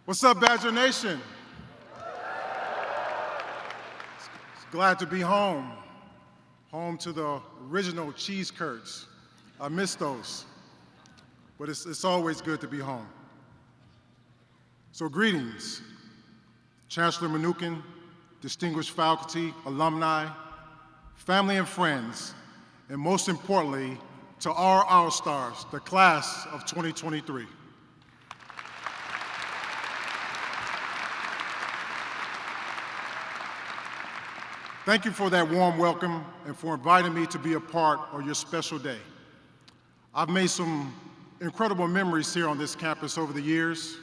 What's up, Badger Nation? Glad to be home. Home to the original cheese curds. I miss those. But it's always good to be home. So greetings, Chancellor Mnookin, distinguished faculty, alumni, family and friends, and most importantly, to our All-Stars, the class of 2023. Thank you for that warm welcome and for inviting me to be a part of your special day. I've made some incredible memories here on this campus over the years,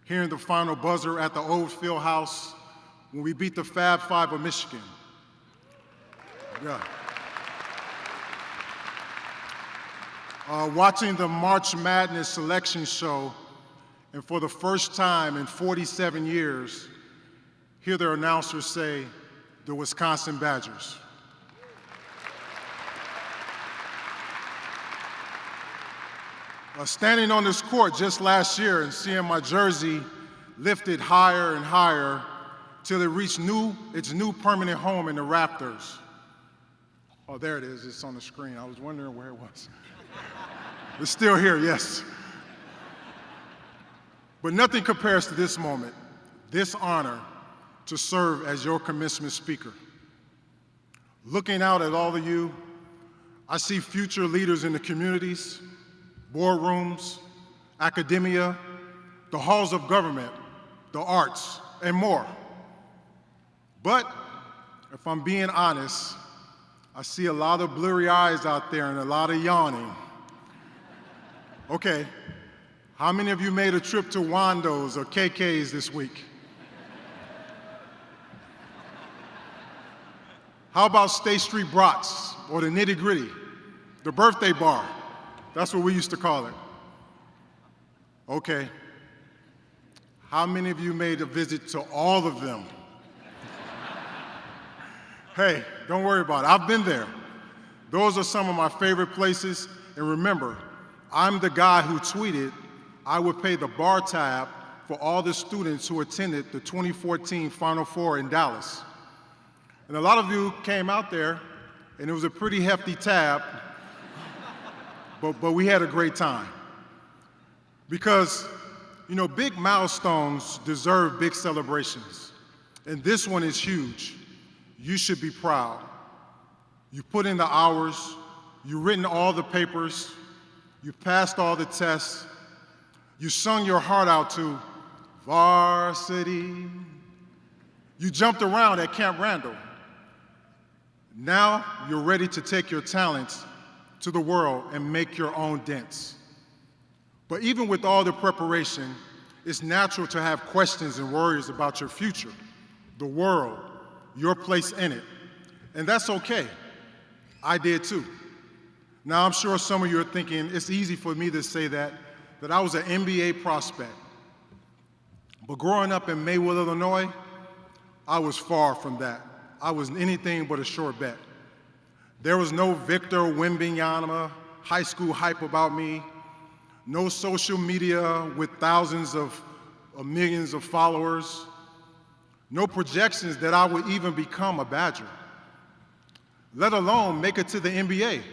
hearing the final buzzer at the old field house when we beat the Fab Five of Michigan. Yeah. Watching the March Madness selection show, and for the first time in 47 years, hear their announcers say, the Wisconsin Badgers. Standing on this court just last year and seeing my jersey lifted higher and higher till it reached its new permanent home in the rafters. Oh, there it is, it's on the screen. I was wondering where it was. It's still here, yes. But nothing compares to this moment, this honor, to serve as your commencement speaker. Looking out at all of you, I see future leaders in the communities, boardrooms, academia, the halls of government, the arts, and more. But if I'm being honest, I see a lot of blurry eyes out there and a lot of yawning. Okay, how many of you made a trip to Wando's or KK's this week? How about State Street Brats or the Nitty Gritty, the birthday bar? That's what we used to call it. Okay. How many of you made a visit to all of them? Hey, don't worry about it. I've been there. Those are some of my favorite places. And remember, I'm the guy who tweeted I would pay the bar tab for all the students who attended the 2014 Final Four in Dallas. And a lot of you came out there, and it was a pretty hefty tab, but we had a great time. Because, you know, big milestones deserve big celebrations, and this one is huge. You should be proud. You put in the hours, you've written all the papers, you passed all the tests, you sung your heart out to Varsity. You jumped around at Camp Randall. Now you're ready to take your talents to the world and make your own dents. But even with all the preparation, it's natural to have questions and worries about your future, the world, your place in it. And that's okay. I did too. Now I'm sure some of you are thinking, it's easy for me to say that I was an NBA prospect. But growing up in Maywood, Illinois, I was far from that. I was anything but a sure bet. There was no Victor Wembanyama high school hype about me, no social media with thousands of millions of followers, no projections that I would even become a Badger, let alone make it to the NBA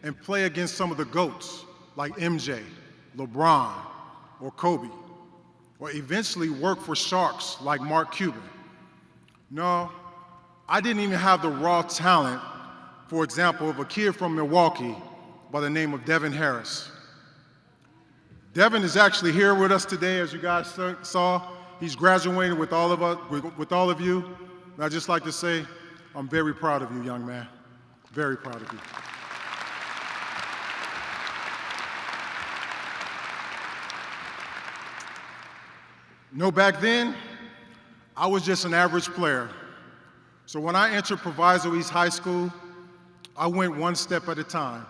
and play against some of the GOATs like MJ, LeBron, or Kobe, or eventually work for sharks like Mark Cuban. No, I didn't even have the raw talent, for example, of a kid from Milwaukee by the name of Devin Harris. Devin is actually here with us today, as you guys saw. He's graduating with all of you. And I'd just like to say, I'm very proud of you, young man. Very proud of you. No, back then, I was just an average player. So when I entered Proviso East High School, I went one step at a time.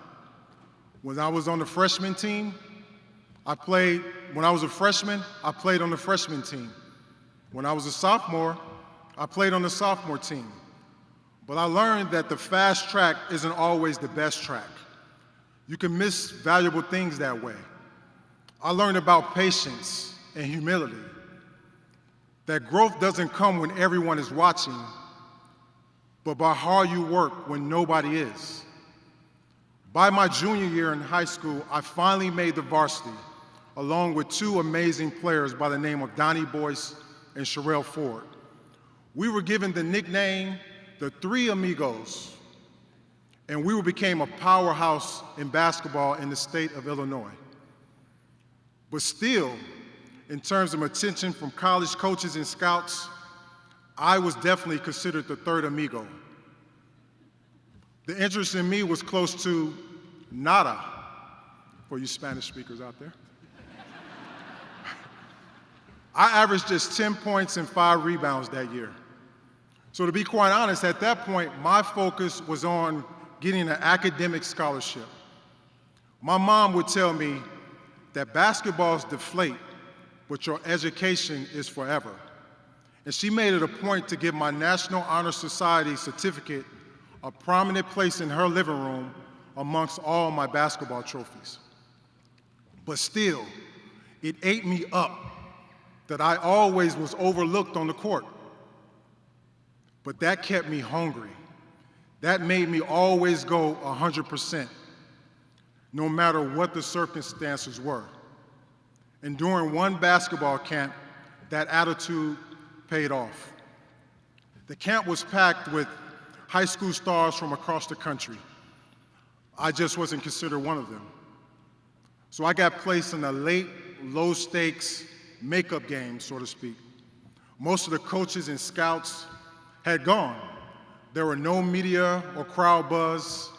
When I was on the freshman team, when I was a freshman, I played on the freshman team. When I was a sophomore, I played on the sophomore team. But I learned that the fast track isn't always the best track. You can miss valuable things that way. I learned about patience and humility, that growth doesn't come when everyone is watching, but by how you work when nobody is. By my junior year in high school, I finally made the varsity, along with two amazing players by the name of Donnie Boyce and Sherelle Ford. We were given the nickname the Three Amigos, and we became a powerhouse in basketball in the state of Illinois. But still, in terms of attention from college coaches and scouts, I was definitely considered the third amigo. The interest in me was close to nada, for you Spanish speakers out there. I averaged just 10 points and 5 rebounds that year. So to be quite honest, at that point, my focus was on getting an academic scholarship. My mom would tell me that basketballs deflate, but your education is forever. And she made it a point to give my National Honor Society certificate a prominent place in her living room amongst all my basketball trophies. But still, it ate me up that I always was overlooked on the court. But that kept me hungry. That made me always go 100%, no matter what the circumstances were. And during one basketball camp, that attitude paid off. The camp was packed with high school stars from across the country. I just wasn't considered one of them. So I got placed in a late, low-stakes makeup game, so to speak. Most of the coaches and scouts had gone. There were no media or crowd buzz.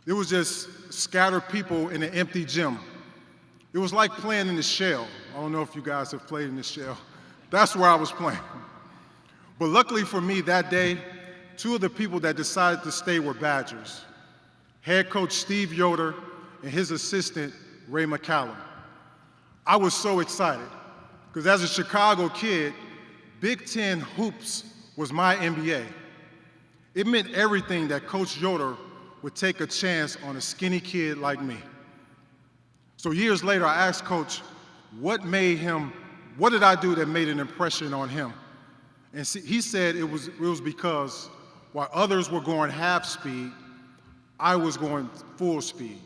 It was just scattered people in an empty gym. It was like playing in the shell. I don't know if you guys have played in the shell. That's where I was playing. But luckily for me that day, two of the people that decided to stay were Badgers. Head coach Steve Yoder and his assistant, Ray McCallum. I was so excited, because as a Chicago kid, Big Ten hoops was my NBA. It meant everything that Coach Yoder would take a chance on a skinny kid like me. So years later, I asked Coach, what did I do that made an impression on him? And he said it was because while others were going half speed, I was going full speed.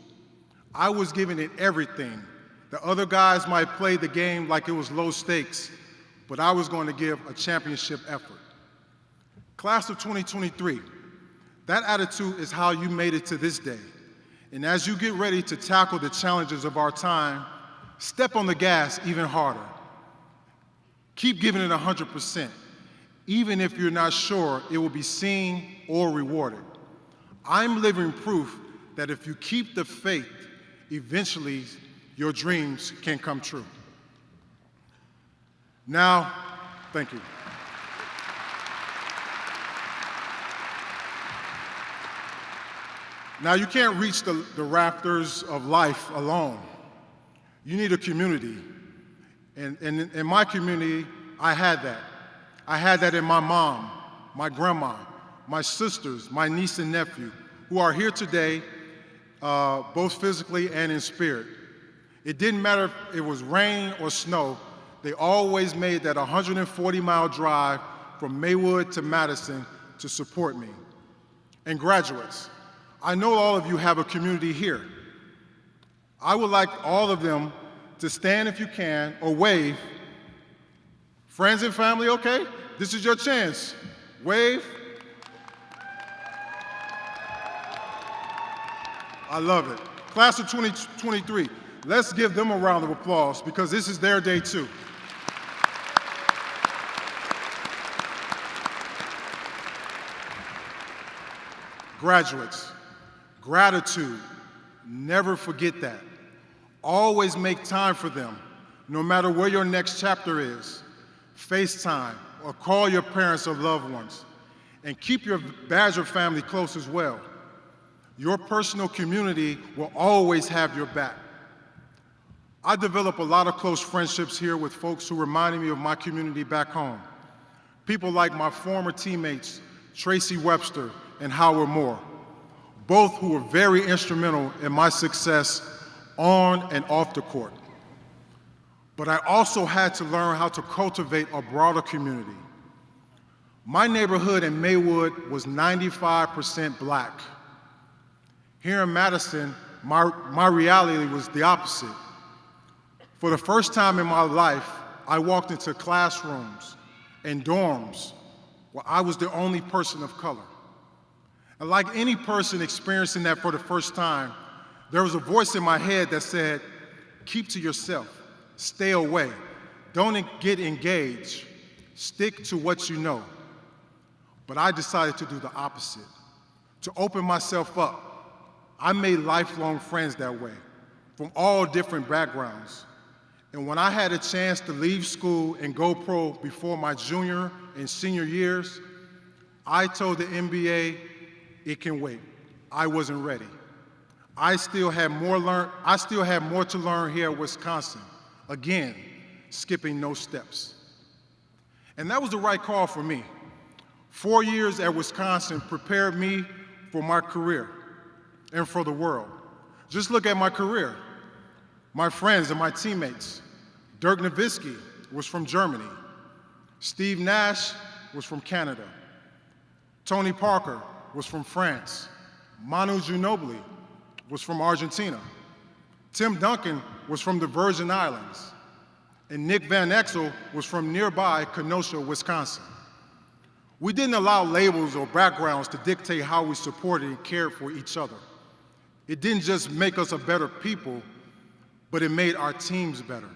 I was giving it everything. The other guys might play the game like it was low stakes, but I was going to give a championship effort. Class of 2023, that attitude is how you made it to this day. And as you get ready to tackle the challenges of our time, step on the gas even harder. Keep giving it 100%, even if you're not sure it will be seen or rewarded. I'm living proof that if you keep the faith, eventually your dreams can come true. Now, thank you. Now, you can't reach the rafters of life alone. You need a community. And in my community, I had that. I had that in my mom, my grandma, my sisters, my niece and nephew, who are here today, both physically and in spirit. It didn't matter if it was rain or snow, they always made that 140-mile drive from Maywood to Madison to support me. And graduates, I know all of you have a community here. I would like all of them to stand if you can, or wave. Friends and family, okay? This is your chance. Wave. I love it. Class of 2023, let's give them a round of applause, because this is their day too. Graduates, gratitude, never forget that. Always make time for them, no matter where your next chapter is. FaceTime or call your parents or loved ones. And keep your Badger family close as well. Your personal community will always have your back. I developed a lot of close friendships here with folks who reminded me of my community back home. People like my former teammates, Tracy Webster and Howard Moore, both who were very instrumental in my success on and off the court. but I also had to learn how to cultivate a broader community. My neighborhood in Maywood was 95% black. Here in Madison, my reality was the opposite. For the first time in my life, I walked into classrooms and dorms where I was the only person of color. And like any person experiencing that for the first time, there was a voice in my head that said, keep to yourself, stay away, don't get engaged, stick to what you know. But I decided to do the opposite, to open myself up. I made lifelong friends that way, from all different backgrounds. And when I had a chance to leave school and go pro before my junior and senior years, I told the NBA, it can wait. I wasn't ready. I still had more to learn here at Wisconsin. Again, skipping no steps. And that was the right call for me. 4 years at Wisconsin prepared me for my career and for the world. Just look at my career. My friends and my teammates. Dirk Nowitzki was from Germany. Steve Nash was from Canada. Tony Parker was from France. Manu Ginobili was from Argentina. Tim Duncan was from the Virgin Islands. And Nick Van Exel was from nearby Kenosha, Wisconsin. We didn't allow labels or backgrounds to dictate how we supported and cared for each other. It didn't just make us a better people, but it made our teams better.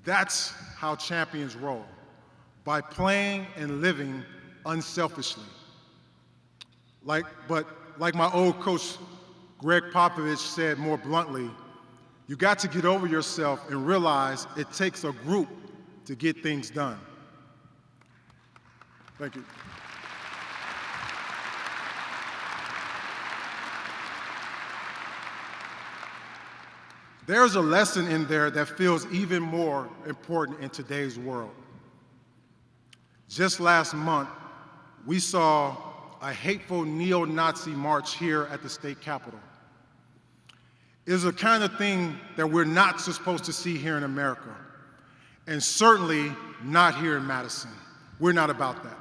That's how champions roll, by playing and living unselfishly. Like my old coach, Greg Popovich, said more bluntly, you got to get over yourself and realize it takes a group to get things done. Thank you. There's a lesson in there that feels even more important in today's world. Just last month, we saw a hateful neo-Nazi march here at the state capitol. It is the kind of thing that we're not supposed to see here in America, and certainly not here in Madison. We're not about that.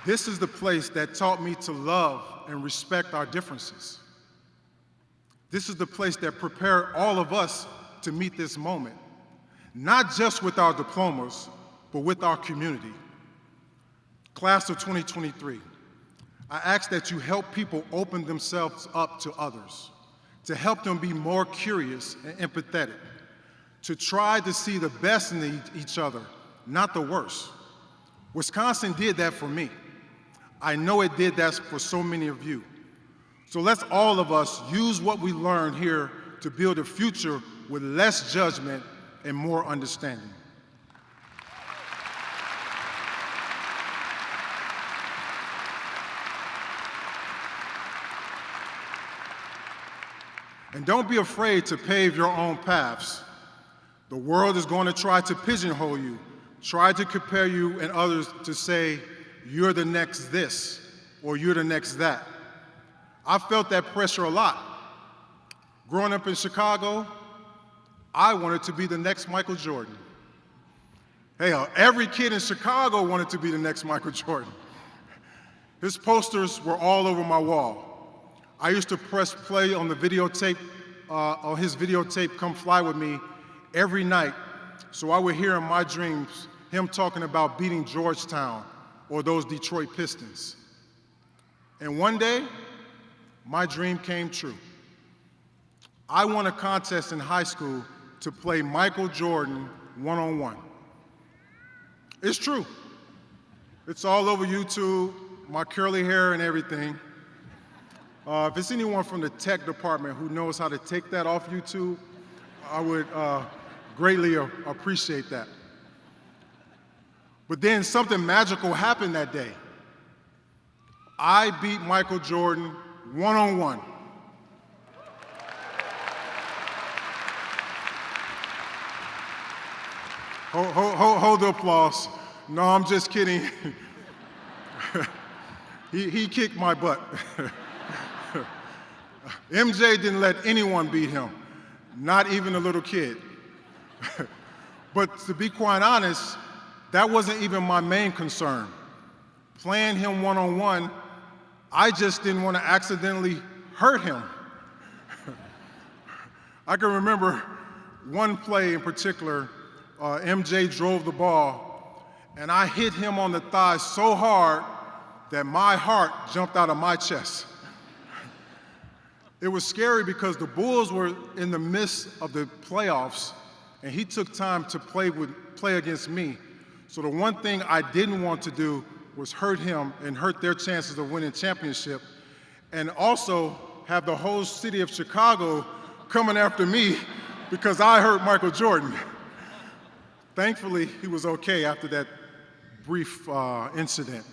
This is the place that taught me to love and respect our differences. This is the place that prepared all of us to meet this moment, not just with our diplomas, but with our community. Class of 2023, I ask that you help people open themselves up to others, to help them be more curious and empathetic, to try to see the best in each other, not the worst. Wisconsin did that for me. I know it did that for so many of you. So let's all of us use what we learned here to build a future with less judgment and more understanding. And don't be afraid to pave your own paths. The world is going to try to pigeonhole you, try to compare you and others to say, you're the next this, or you're the next that. I felt that pressure a lot. Growing up in Chicago, I wanted to be the next Michael Jordan. Hey, every kid in Chicago wanted to be the next Michael Jordan. His posters were all over my wall. I used to press play on the videotape, on his videotape, Come Fly With Me, every night, so I would hear in my dreams him talking about beating Georgetown or those Detroit Pistons. And one day, my dream came true. I won a contest in high school to play Michael Jordan one-on-one. It's true. It's all over YouTube, my curly hair and everything. If it's anyone from the tech department who knows how to take that off YouTube, I would greatly appreciate that. But then something magical happened that day. I beat Michael Jordan one-on-one. Hold the applause. No, I'm just kidding. He kicked my butt. MJ didn't let anyone beat him, not even a little kid. But to be quite honest, that wasn't even my main concern. Playing him one-on-one, I just didn't want to accidentally hurt him. I can remember one play in particular, MJ drove the ball, and I hit him on the thigh so hard that my heart jumped out of my chest. It was scary because the Bulls were in the midst of the playoffs, and he took time to play against me. So the one thing I didn't want to do was hurt him and hurt their chances of winning championship, and also have the whole city of Chicago coming after me because I hurt Michael Jordan. Thankfully, he was okay after that brief incident.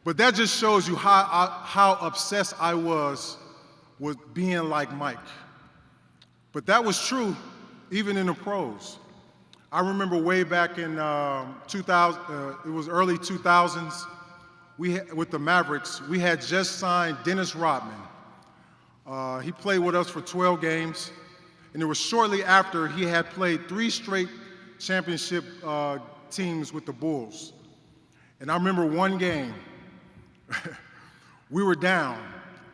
But that just shows you how obsessed I was with being like Mike. But that was true even in the pros. I remember way back in 2000, it was early 2000s, with the Mavericks, we had just signed Dennis Rodman. He played with us for 12 games, and it was shortly after he had played 3 straight championship teams with the Bulls. And I remember one game, we were down,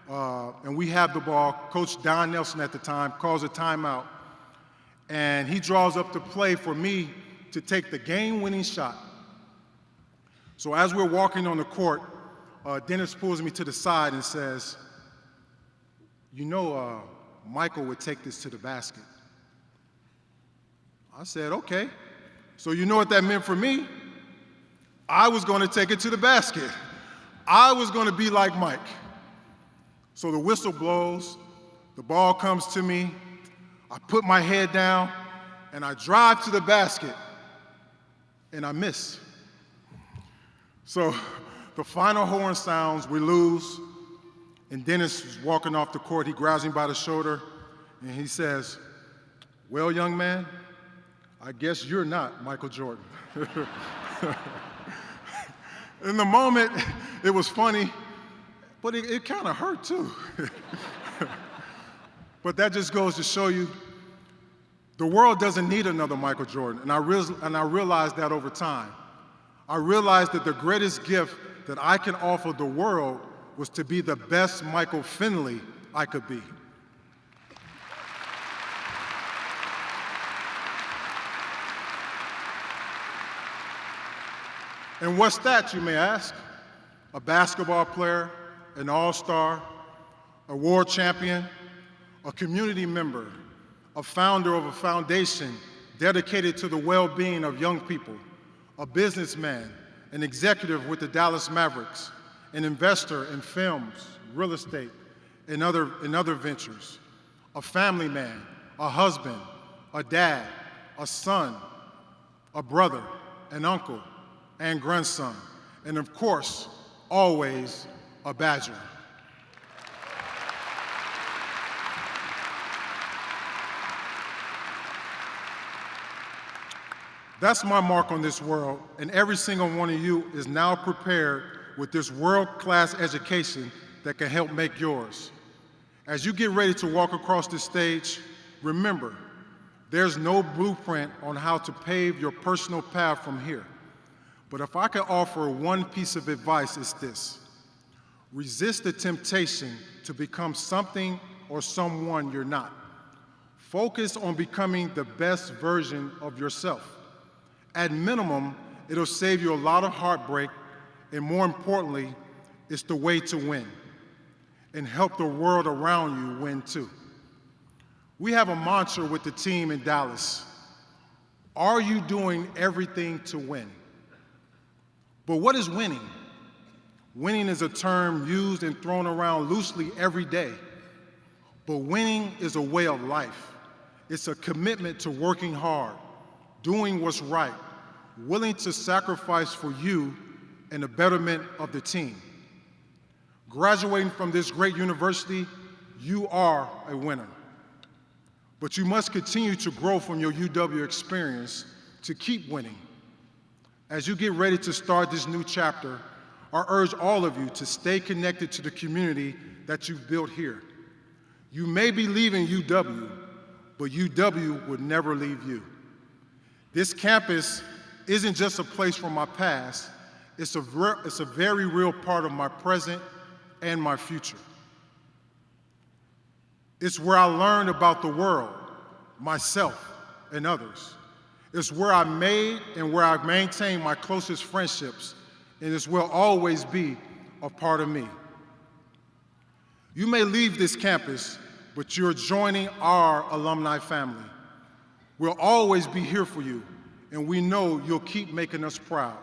and we have the ball. Coach Don Nelson at the time calls a timeout, and he draws up the play for me to take the game-winning shot. So as we're walking on the court, Dennis pulls me to the side and says, "You know, Michael would take this to the basket." I said, "Okay." So you know what that meant for me? I was going to take it to the basket. I was going to be like Mike. So the whistle blows, the ball comes to me, I put my head down, and I drive to the basket, and I miss. So the final horn sounds, we lose, and Dennis is walking off the court. He grabs me by the shoulder, and he says, "Well, young man, I guess you're not Michael Jordan." In the moment, it was funny, but it kind of hurt too. But that just goes to show you the world doesn't need another Michael Jordan, and I realized that over time. I realized that the greatest gift that I can offer the world was to be the best Michael Finley I could be. And what's that, you may ask? A basketball player, an all-star, a world champion, a community member, a founder of a foundation dedicated to the well-being of young people, a businessman, an executive with the Dallas Mavericks, an investor in films, real estate, and other ventures, a family man, a husband, a dad, a son, a brother, an uncle, and grandson, and of course, always a Badger. That's my mark on this world, and every single one of you is now prepared with this world-class education that can help make yours. As you get ready to walk across this stage, remember, there's no blueprint on how to pave your personal path from here. But if I could offer one piece of advice, it's this: resist the temptation to become something or someone you're not. Focus on becoming the best version of yourself. At minimum, it'll save you a lot of heartbreak, and more importantly, it's the way to win and help the world around you win too. We have a mantra with the team in Dallas: are you doing everything to win? But what is winning? Winning is a term used and thrown around loosely every day. But winning is a way of life. It's a commitment to working hard, doing what's right, willing to sacrifice for you and the betterment of the team. Graduating from this great university, you are a winner. But you must continue to grow from your UW experience to keep winning. As you get ready to start this new chapter, I urge all of you to stay connected to the community that you've built here. You may be leaving UW, but UW would never leave you. This campus isn't just a place from my past, it's a very real part of my present and my future. It's where I learned about the world, myself, and others. It's where I made and where I maintain my closest friendships, and it will always be a part of me. You may leave this campus, but you're joining our alumni family. We'll always be here for you, and we know you'll keep making us proud.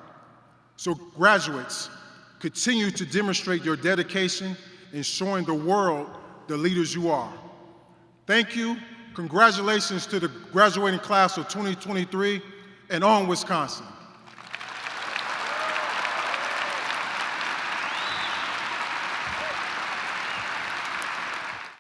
So graduates, continue to demonstrate your dedication in showing the world the leaders you are. Thank you. Congratulations to the graduating class of 2023, and on Wisconsin.